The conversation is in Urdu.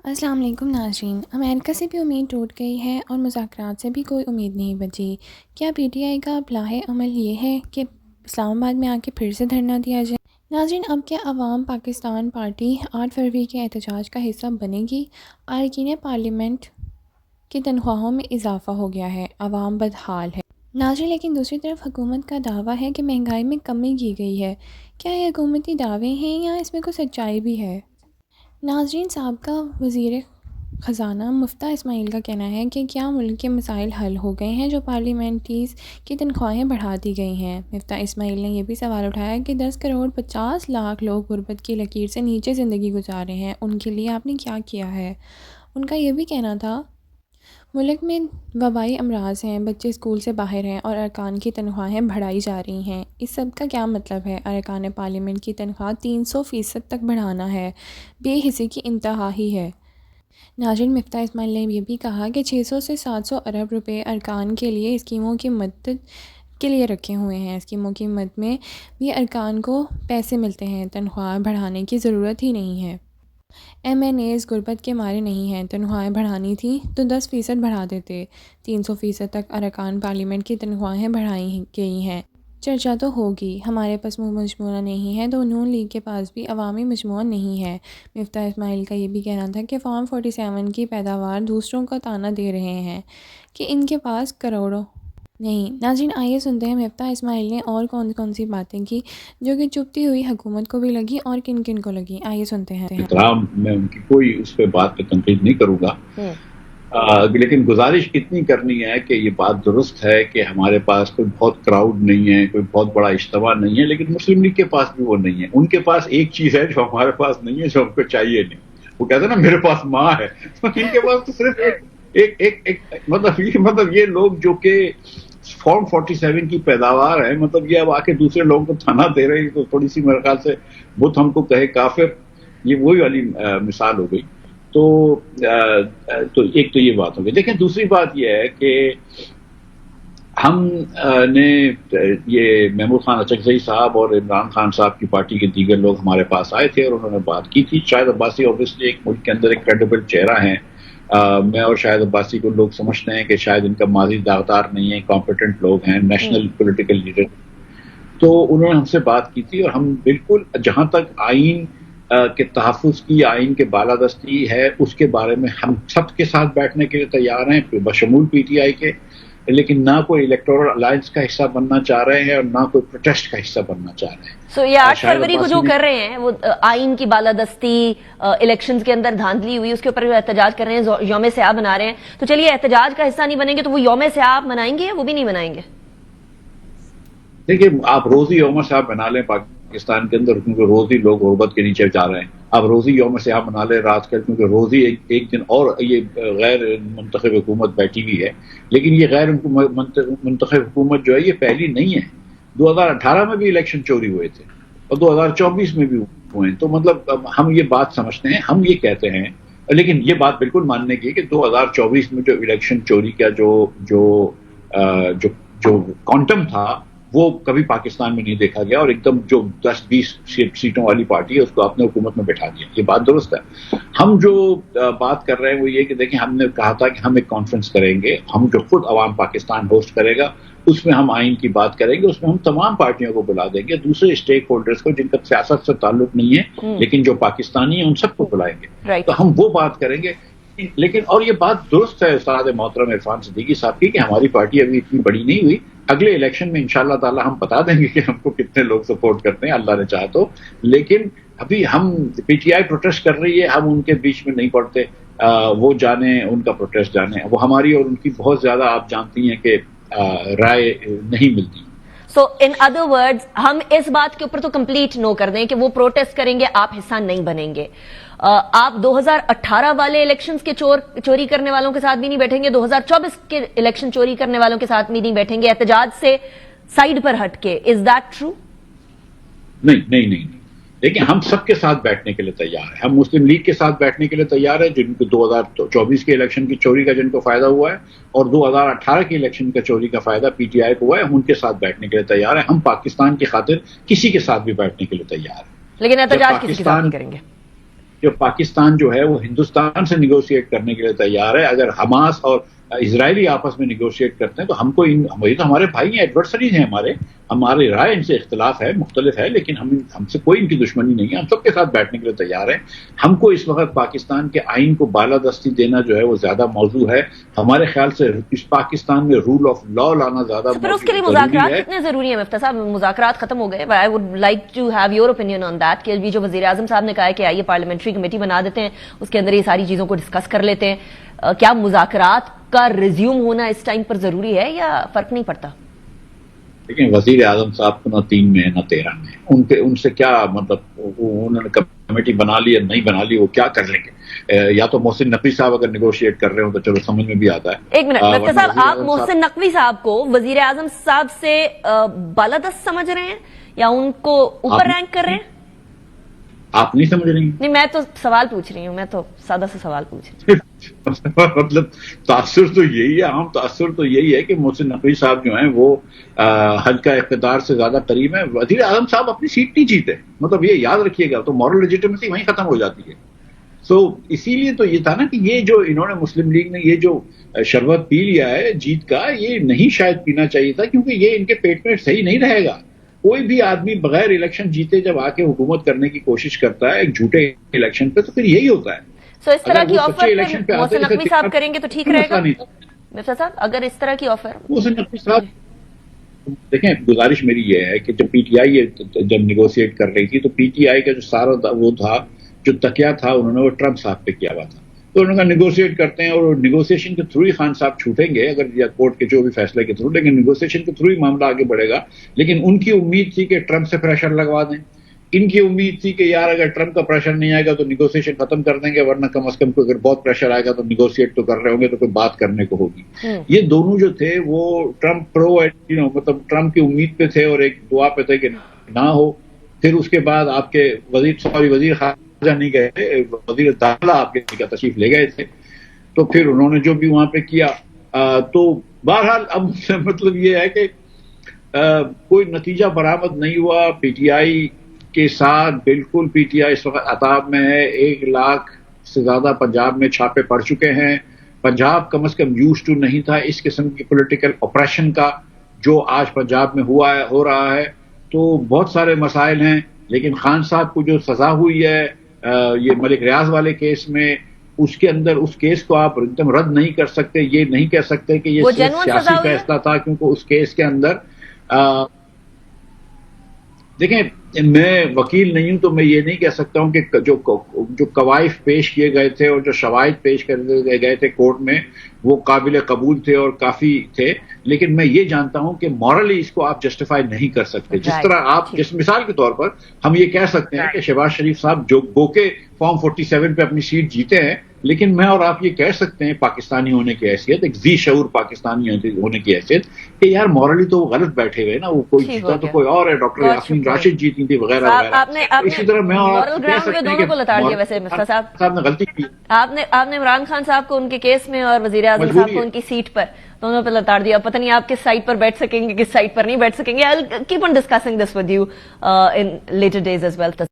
السلام علیکم ناظرین، امریکہ سے بھی امید ٹوٹ گئی ہے اور مذاکرات سے بھی کوئی امید نہیں بچی۔ کیا پی ٹی آئی کا ابلاغ عمل یہ ہے کہ اسلام آباد میں آ کے پھر سے دھرنا دیا جائے؟ ناظرین، اب کیا عوام پاکستان پارٹی 8 فروری کے احتجاج کا حصہ بنے گی؟ اراکین پارلیمنٹ کی تنخواہوں میں اضافہ ہو گیا ہے، عوام بدحال ہے۔ ناظرین، لیکن دوسری طرف حکومت کا دعویٰ ہے کہ مہنگائی میں کمی کی گئی ہے۔ کیا یہ حکومتی دعوے ہیں یا اس میں کوئی سچائی بھی ہے؟ ناظرین، سابقہ وزیر خزانہ مفتیٰ اسماعیل کا کہنا ہے کہ کیا ملک کے مسائل حل ہو گئے ہیں جو پارلیمنٹریز کی تنخواہیں بڑھا دی گئی ہیں۔ مفتیٰ اسماعیل نے یہ بھی سوال اٹھایا کہ 10 کروڑ 50 لاکھ لوگ غربت کی لکیر سے نیچے زندگی گزار رہے ہیں، ان کے لیے آپ نے کیا کیا ہے؟ ان کا یہ بھی کہنا تھا ملک میں وبائی امراض ہیں، بچے اسکول سے باہر ہیں اور ارکان کی تنخواہیں بڑھائی جا رہی ہیں۔ اس سب کا کیا مطلب ہے؟ ارکان پارلیمنٹ کی تنخواہ 300% تک بڑھانا ہے، بے حسی کی انتہا ہی ہے۔ ناظرین، مفتیٰ اسماعیل نے یہ بھی کہا کہ 600 سے 700 ارب روپے ارکان کے لیے اسکیموں کی مدد کے لیے رکھے ہوئے ہیں۔ اسکیموں کی مد میں بھی ارکان کو پیسے ملتے ہیں، تنخواہ بڑھانے کی ضرورت ہی نہیں ہے۔ ایم این ایز غربت کے مارے نہیں ہیں، تنخواہیں بڑھانی تھی تو 10% بڑھا دیتے۔ 300% تک ارکان پارلیمنٹ کی تنخواہیں بڑھائی گئی ہیں۔ چرچا تو ہوگی، ہمارے پاس مجموعہ نہیں ہے تو نون لیگ کے پاس بھی عوامی مجموعہ نہیں ہے۔ مفتیٰ اسماعیل کا یہ بھی کہنا تھا کہ فارم 47 کی پیداوار دوسروں کا طعنہ دے رہے ہیں کہ ان کے پاس کروڑوں نہیں۔ ناظرین، آئیے سنتے ہیں مفتیٰ اسماعیل نے اور کون سی باتیں کی جو کہ چپتی ہوئی حکومت کو بھی لگی اور کن کن کو لگی۔ آئیے سنتے ہیں۔ احترام میں ان کی کوئی اس پہ بات پہ تنقید نہیں کروں گا، لیکن گزارش اتنی کرنی ہے کہ یہ بات درست ہے کہ ہمارے پاس کوئی بہت کراؤڈ نہیں ہے، کوئی بہت بڑا اجتماع نہیں ہے، لیکن مسلم لیگ کے پاس بھی وہ نہیں ہے۔ ان کے پاس ایک چیز ہے جو ہمارے پاس نہیں ہے، جو ہم کو چاہیے نہیں۔ وہ کہتے ہیں نا میرے پاس ماں ہے، ان کے پاس تو صرف مطلب یہ لوگ جو کہ فارم 47 کی پیداوار ہے، مطلب یہ اب آ کے دوسرے لوگوں کو تھانہ دے رہے ہیں، تو تھوڑی سی میرے خیال سے بت ہم کو کہے کافر، یہ وہی والی مثال ہو گئی۔ تو ایک تو یہ بات ہو گئی۔ دیکھیں، دوسری بات یہ ہے کہ ہم نے یہ محمود خان اچکزئی صاحب اور عمران خان صاحب کی پارٹی کے دیگر لوگ ہمارے پاس آئے تھے اور انہوں نے بات کی تھی۔ شاہد عباسی اوبیسلی ایک ملک کے اندر ایک کریڈیبل چہرہ ہیں۔ میں اور شاہد عباسی کو لوگ سمجھتے ہیں کہ شاید ان کا ماضی داغدار نہیں ہے، کمپیٹنٹ لوگ ہیں، نیشنل پولیٹیکل لیڈر۔ تو انہوں نے ہم سے بات کی تھی اور ہم بالکل جہاں تک آئین کے تحفظ کی، آئین کے بالادستی ہے، اس کے بارے میں ہم سب کے ساتھ بیٹھنے کے لیے تیار ہیں، بشمول پی ٹی آئی کے، لیکن نہ کوئی الیکٹورل الائنس کا حصہ بننا چاہ رہے ہیں اور نہ کوئی پروٹیسٹ کا حصہ بننا چاہ رہے ہیں۔ سو یہ 8 فروری کو جو کر رہے ہیں وہ آئین کی بالادستی، الیکشنز کے اندر دھاندلی ہوئی، اس کے اوپر جو احتجاج کر رہے ہیں، یوم سیاہ بنا رہے ہیں، تو چلیے احتجاج کا حصہ نہیں بنیں گے تو وہ یوم سیاہ منائیں گے یا وہ بھی نہیں منائیں گے؟ دیکھیے، آپ روزی یوم سیاہ بنا لیں پاکستان کے اندر، کیونکہ روزی لوگ غربت کے نیچے جا رہے ہیں۔ آپ روزی یوم سیاہ بنا لیں رات کر، کیونکہ روزی ایک دن اور یہ غیر منتخب حکومت بیٹھی ہوئی ہے، لیکن یہ غیر منتخب حکومت جو ہے یہ پہلی نہیں ہے۔ 2018 میں بھی الیکشن چوری ہوئے تھے اور 2024 میں بھی ہوئے ہیں۔ تو مطلب ہم یہ بات سمجھتے ہیں، ہم یہ کہتے ہیں، لیکن یہ بات بالکل ماننے کی ہے کہ 2024 میں جو الیکشن چوری کا جو کوانٹم تھا وہ کبھی پاکستان میں نہیں دیکھا گیا، اور ایک دم جو 10-20 سیٹوں والی پارٹی ہے اس کو آپ نے حکومت میں بٹھا دیا، یہ بات درست ہے۔ ہم جو بات کر رہے ہیں وہ یہ کہ دیکھیں، ہم نے کہا تھا کہ ہم ایک کانفرنس کریں گے، ہم جو خود عوام پاکستان ہوسٹ کرے گا، اس میں ہم آئین کی بات کریں گے، اس میں ہم تمام پارٹیوں کو بلا دیں گے، دوسرے اسٹیک ہولڈرز کو جن کا سیاست سے تعلق نہیں ہے لیکن جو پاکستانی ہیں ان سب کو بلائیں گے، تو ہم وہ بات کریں گے۔ لیکن اور یہ بات درست ہے استاد محترم عرفان صدیقی صاحب کی کہ ہماری پارٹی ابھی اتنی بڑی نہیں ہوئی، اگلے الیکشن میں انشاءاللہ تعالی ہم بتا دیں گے کہ ہم کو کتنے لوگ سپورٹ کرتے ہیں، اللہ نے چاہا تو۔ لیکن ابھی ہم پی ٹی آئی پروٹیسٹ کر رہی ہے، ہم ان کے بیچ میں نہیں پڑتے، وہ جانیں ان کا پروٹیسٹ جانیں، وہ ہماری اور ان کی بہت زیادہ آپ جانتی ہیں کہ رائے نہیں ملتی۔ سو ان ادر ورڈز ہم اس بات کے اوپر تو کمپلیٹ نو کر دیں کہ وہ پروٹیسٹ کریں گے، آپ حصہ نہیں بنیں گے۔ آپ 2018 والے الیکشنز کے چوری کرنے والوں کے ساتھ بھی نہیں بیٹھیں گے، 2024 کے الیکشن چوری کرنے والوں کے ساتھ بھی نہیں بیٹھیں گے، احتجاج سے سائیڈ پر ہٹ کے۔ Is that true? نہیں، لیکن ہم سب کے ساتھ بیٹھنے کے لیے تیار ہیں۔ ہم مسلم لیگ کے ساتھ بیٹھنے کے لیے تیار ہیں، جن کو 2024 کے الیکشن کی چوری کا جن کو فائدہ ہوا ہے، اور 2018 کے الیکشن کا چوری کا فائدہ پی ٹی آئی کو ہوا ہے، ہم ان کے ساتھ بیٹھنے کے لیے تیار ہیں۔ ہم پاکستان کی خاطر کسی کے ساتھ بھی بیٹھنے کے لیے تیار ہیں، لیکن احتجاج کسی کے ساتھ نہیں کریں گے۔ جو پاکستان جو ہے وہ ہندوستان سے نیگوشیٹ کرنے کے لیے تیار ہے. اگر حماس اور اسرائیلی آپس میں نیگوشیٹ کرتے ہیں تو ہم کو یہ تو ہمارے بھائی ہیں, ایڈورسریز ہیں ہمارے رائے ان سے اختلاف ہے, مختلف ہے, لیکن ہم سے کوئی ان کی دشمنی نہیں ہے, ہم سب کے ساتھ بیٹھنے کے لیے تیار ہیں. ہم کو اس وقت پاکستان کے آئین کو بالادستی دینا جو ہے وہ زیادہ موضوع ہے. ہمارے خیال سے اس پاکستان میں رول آف لا لانا زیادہ پھر اس کے لیے مذاکرات کتنے ضروری ہیں مفتی صاحب؟ مذاکرات ختم ہو گئے. I would like to have your opinion on that کہ ابھی جو وزیر اعظم صاحب نے کہا ہے کہ آئیے پارلیمنٹری کمیٹی بنا دیتے ہیں, اس کے اندر یہ ساری چیزوں کو ڈسکس کر لیتے ہیں. کیا مذاکرات کا ریزیوم ہونا اس ٹائم پر ضروری ہے یا فرق نہیں پڑتا؟ لیکن وزیر اعظم صاحب کو نہ 3 میں نہ 13 میں ان سے کیا مطلب, انہوں نے کمیٹی بنا لی یا نہیں بنا لی, وہ کیا کر لیں گے؟ یا تو محسن نقوی صاحب اگر نیگوشیٹ کر رہے ہوں تو چلو سمجھ میں بھی آتا ہے. ایک منٹ مفتی صاحب, آپ محسن نقوی صاحب کو وزیر اعظم صاحب سے بالادست سمجھ رہے ہیں یا ان کو اوپر رینک کر رہے ہیں؟ آپ نہیں سمجھ رہی؟ نہیں, میں تو سوال پوچھ رہی ہوں, میں تو سادہ سے سوال پوچھ رہی ہوں. مطلب تاثر تو یہی ہے, عام تاثر تو یہی ہے کہ محسن نقوی صاحب جو ہیں وہ حلقہ اقتدار سے زیادہ قریب ہیں. وزیر اعظم صاحب اپنی سیٹ نہیں جیتے, مطلب یہ یاد رکھیے گا, تو مورل لیجیٹیمیسی وہیں ختم ہو جاتی ہے. سو اسی لیے تو یہ تھا نا کہ یہ جو انہوں نے مسلم لیگ نے یہ جو شربت پی لیا ہے جیت کا, یہ نہیں شاید پینا چاہیے تھا, کیونکہ یہ ان کے پیٹ میں صحیح نہیں رہے گا. کوئی بھی آدمی بغیر الیکشن جیتے جب آ کے حکومت کرنے کی کوشش کرتا ہے ایک جھوٹے الیکشن پہ, تو پھر یہی ہوتا ہے. سو اس طرح کی آفر محسن نقوی صاحب کریں گے تو ٹھیک رہے گا مفتی صاحب؟ اگر اس طرح کی آفر محسن نقوی صاحب, دیکھیں گزارش میری یہ ہے کہ جب پی ٹی آئی جب نیگوشیٹ کر رہی تھی تو پی ٹی آئی کا جو سارا وہ تھا, جو تکیہ تھا, انہوں نے وہ ٹرمپ صاحب پہ کیا ہوا تھا. تو انہوں نے نیگوشیٹ کرتے ہیں اور نیگوشیشن کے تھرو ہی خان صاحب چھوٹیں گے, اگر یا کورٹ کے جو بھی فیصلے کے تھرو, لیکن نیگوشیشن کے تھرو ہی معاملہ آگے بڑھے گا. لیکن ان کی امید تھی کہ ٹرمپ سے پریشر لگوا دیں, ان کی امید تھی کہ یار اگر ٹرمپ کا پریشر نہیں آئے گا تو نیگوشیشن ختم کر دیں گے, ورنہ کم از کم اگر بہت پریشر آئے گا تو نیگوشیٹ تو کر رہے ہوں گے تو کوئی بات کرنے کو ہوگی. یہ دونوں جو تھے وہ ٹرمپ مطلب ٹرمپ کی امید پہ تھے اور ایک دعا پہ تھے کہ نہ ہو. پھر اس کے بعد آپ کے وزیر خارجہ نہیں گئے تھے, وزیر داخلہ آپ کے تشریف لے گئے تھے, تو پھر انہوں نے جو بھی وہاں پہ کیا, تو بہرحال اب مطلب یہ ہے کہ کوئی نتیجہ برآمد نہیں ہوا. پی ٹی آئی کے ساتھ بالکل پی ٹی آئی اس وقت عطاب میں ہے. 1 لاکھ سے زیادہ پنجاب میں چھاپے پڑ چکے ہیں. پنجاب کم از کم یوز ٹو نہیں تھا اس قسم کی پولیٹیکل آپریشن کا جو آج پنجاب میں ہو رہا ہے. تو بہت سارے مسائل ہیں, لیکن خان صاحب کو جو سزا ہوئی ہے یہ ملک ریاض والے کیس میں, اس کے اندر اس کیس کو آپ ایک دم رد نہیں کر سکتے. یہ نہیں کہہ سکتے کہ یہ سیاسی فیصلہ تھا, کیونکہ اس کیس کے اندر دیکھیں میں وکیل نہیں ہوں تو میں یہ نہیں کہہ سکتا ہوں کہ جو قوائف پیش کیے گئے تھے اور جو شواہد پیش کر گئے تھے کورٹ میں وہ قابل قبول تھے اور کافی تھے, لیکن میں یہ جانتا ہوں کہ مورلی اس کو آپ جسٹیفائی نہیں کر سکتے. جس طرح آپ جس مثال کے طور پر ہم یہ کہہ سکتے ہیں کہ شہباز شریف صاحب جو گوکے فارم 47 پہ اپنی سیٹ جیتے ہیں, لیکن میں اور آپ یہ کہہ سکتے ہیں پاکستانی ہونے کی حیثیت, ایک ذی شعور پاکستانی ہونے کی حیثیت, کہ یار مورلی تو وہ غلط بیٹھے ہوئے نا, وہ کوئی جیتا تو کوئی اور ہے, ڈاکٹر یاسمین راشد جیتی تھی وغیرہ وغیرہ. اسی طرح میں اور آپ کہہ سکتے ہیں کہ صاحب نے غلطی کی. آپ نے عمران خان صاحب کو ان کے کیس میں اور وزیر اعظم صاحب کو ان کی سیٹ پر دونوں پہ لتاڑ دیا. پتہ نہیں آپ کس سائٹ پر بیٹھ سکیں گے, کس سائٹ پر نہیں بیٹھ سکیں گے. I'll keep on discussing this with you in later days as well.